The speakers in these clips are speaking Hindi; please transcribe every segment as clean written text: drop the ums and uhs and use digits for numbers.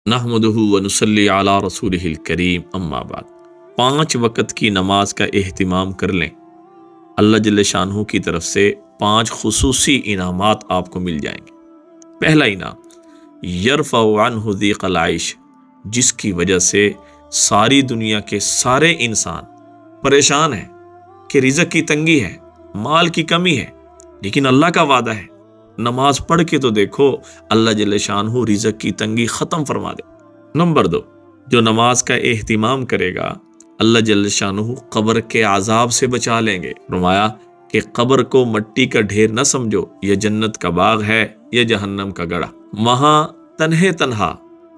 नहमदुहु व नुसल्ली अला रसूलिहिल करीम, अम्मा बाद। 5 वक़्त की नमाज का एहतिमाम कर लें, अल्लाह जल्ले शानहू की तरफ से 5 खुसूसी इनामात आपको मिल जाएंगे। पहला इनाम, यरफ़अु अन्हु ज़ीक़ल आइश, जिसकी वजह से सारी दुनिया के सारे इंसान परेशान हैं कि रिज़्क़ की तंगी है, माल की कमी है, लेकिन अल्लाह का वादा है नमाज पढ़ के तो देखो, अल्लाह जल्ले शानहू रिज़्क़ की तंगी ख़त्म फरमा दे। नंबर 2, जो नमाज का एहतिमाम करेगा, अल्लाह जल्ले शानहू कब्र के आज़ाब से बचा लेंगे। फरमाया कि कब्र को मिट्टी का ढेर न समझो, यह जन्नत का बाग है, यह जहन्नम का गड़ा। वहां तन्हे तन्हा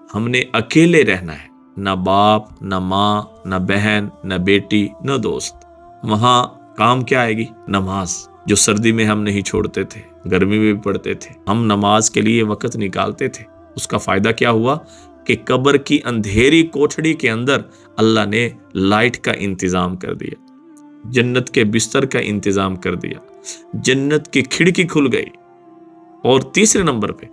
हमने अकेले रहना है, न बाप, न माँ, न बहन, न बेटी, न दोस्त। वहां काम क्या आएगी? नमाज, जो सर्दी में हम नहीं छोड़ते थे, गर्मी में भी पढ़ते थे, हम नमाज के लिए वक़्त निकालते थे। उसका फ़ायदा क्या हुआ कि कब्र की अंधेरी कोठड़ी के अंदर अल्लाह ने लाइट का इंतज़ाम कर दिया, जन्नत के बिस्तर का इंतज़ाम कर दिया, जन्नत की खिड़की खुल गई। और तीसरे नंबर पे,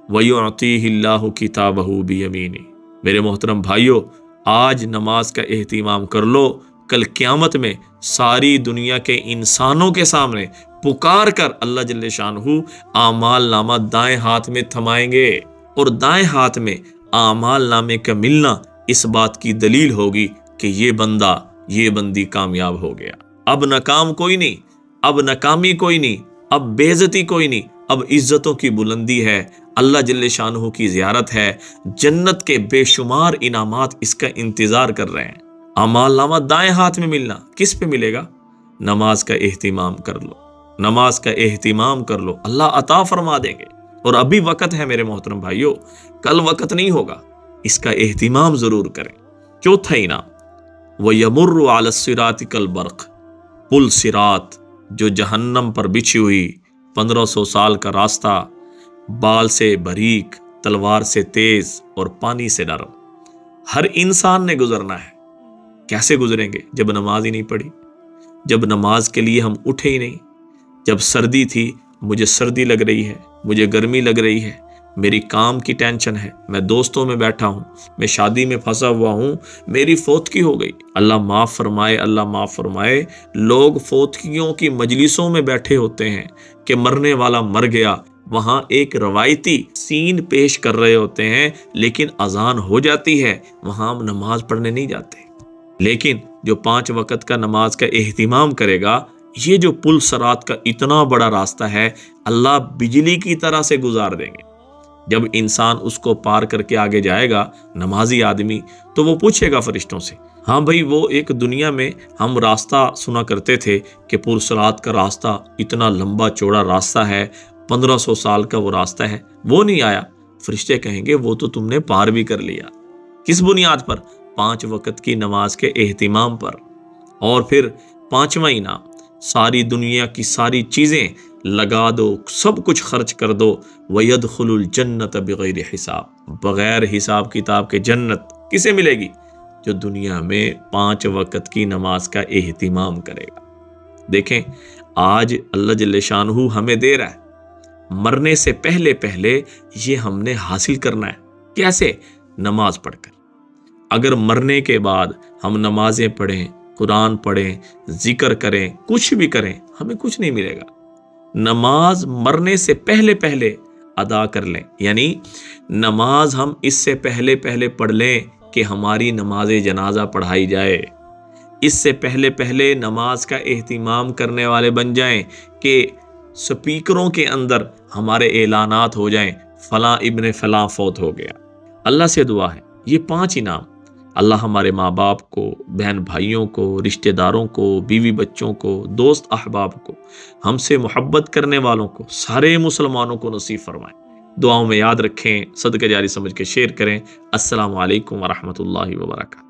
वयुअतीहिल्लाहु किताबहु बियमीनी। मेरे मोहतरम भाइयों, आज नमाज का एहतिमाम कर लो, कल क़यामत में सारी दुनिया के इंसानों के सामने पुकार कर अल्लाह जल्ले शानहू आमाल नामा दाएं हाथ में थमाएंगे, और दाएं हाथ में आमाल नामे का मिलना इस बात की दलील होगी कि ये बंदा, ये बंदी कामयाब हो गया। अब नाकाम कोई नहीं, अब नाकामी कोई नहीं, अब बेइज्जती कोई नहीं, अब इज्जतों की बुलंदी है, अल्लाह जल्ले शानहू की ज़ियारत है, जन्नत के बेशुमार इनामात इसका इंतज़ार कर रहे हैं। अमाल नामा दाएं हाथ में मिलना किस पे मिलेगा? नमाज का एहतिमाम कर लो, नमाज का एहतिमाम कर लो, अल्लाह अता फरमा देंगे। और अभी वक़्त है मेरे मोहतरम भाइयों, कल वक़्त नहीं होगा, इसका एहतिमाम ज़रूर करें। चौथा इनाम, व यमुर्रु अला सिराति कल बर्क़, पुल सिरात जो जहन्नम पर बिछी हुई 1500 साल का रास्ता, बाल से बारीक, तलवार से तेज और पानी से नरम, हर इंसान ने गुजरना है। कैसे गुजरेंगे? जब नमाज ही नहीं पढ़ी, जब नमाज के लिए हम उठे ही नहीं, जब सर्दी थी, मुझे सर्दी लग रही है, मुझे गर्मी लग रही है, मेरी काम की टेंशन है, मैं दोस्तों में बैठा हूँ, मैं शादी में फंसा हुआ हूँ, मेरी फौतगी हो गई, अल्लाह माफ़ फरमाए, अल्लाह माफ़ फरमाए। लोग फौतगियों की मजलिसों में बैठे होते हैं कि मरने वाला मर गया, वहाँ एक रवायती सीन पेश कर रहे होते हैं, लेकिन अजान हो जाती है, वहाँ हम नमाज पढ़ने नहीं जाते। लेकिन जो 5 वक़्त का नमाज का एहतिमाम करेगा, ये जो पुल सरात का इतना बड़ा रास्ता है, अल्लाह बिजली की तरह से गुजार देंगे। जब इंसान उसको पार करके आगे जाएगा, नमाजी आदमी, तो वो पूछेगा फरिश्तों से, हाँ भाई, वो एक दुनिया में हम रास्ता सुना करते थे कि पुल सरात का रास्ता इतना लंबा चौड़ा रास्ता है, 1500 साल का वो रास्ता है, वो नहीं आया। फरिश्ते कहेंगे वो तो तुमने पार भी कर लिया। किस बुनियाद पर? 5 वक़्त की नमाज के एहतिमाम पर। और फिर 5वां इनाम, सारी दुनिया की सारी चीज़ें लगा दो, सब कुछ खर्च कर दो, वयदखुलुल जन्नत बिगैर हिसाब, बगैर हिसाब किताब के जन्नत किसे मिलेगी? जो दुनिया में 5 वक़्त की नमाज का एहतिमाम करेगा। देखें, आज अल्लाह जल्ले शानहू हमें दे रहा है, मरने से पहले पहले ये हमने हासिल करना है। कैसे? नमाज पढ़कर। अगर मरने के बाद हम नमाजें पढ़ें, कुरान पढ़ें, जिक्र करें, कुछ भी करें, हमें कुछ नहीं मिलेगा। नमाज मरने से पहले पहले अदा कर लें, यानी नमाज हम इससे पहले पहले पढ़ लें कि हमारी नमाज जनाजा पढ़ाई जाए। इससे पहले पहले नमाज का एहतिमाम करने वाले बन जाएं कि स्पीकरों के अंदर हमारे ऐलानात हो जाएं, फलां इब्ने फलां फौत हो गया। अल्लाह से दुआ है, ये 5 इनाम अल्लाह हमारे माँ बाप को, बहन भाइयों को, रिश्तेदारों को, बीवी बच्चों को, दोस्त अहबाब को, हमसे मोहब्बत करने वालों को, सारे मुसलमानों को नसीब फरमाएं। दुआओं में याद रखें, सदका जारी समझ के शेयर करें। अस्सलामु अलैकुम व रहमतुल्लाहि व बरकातहू।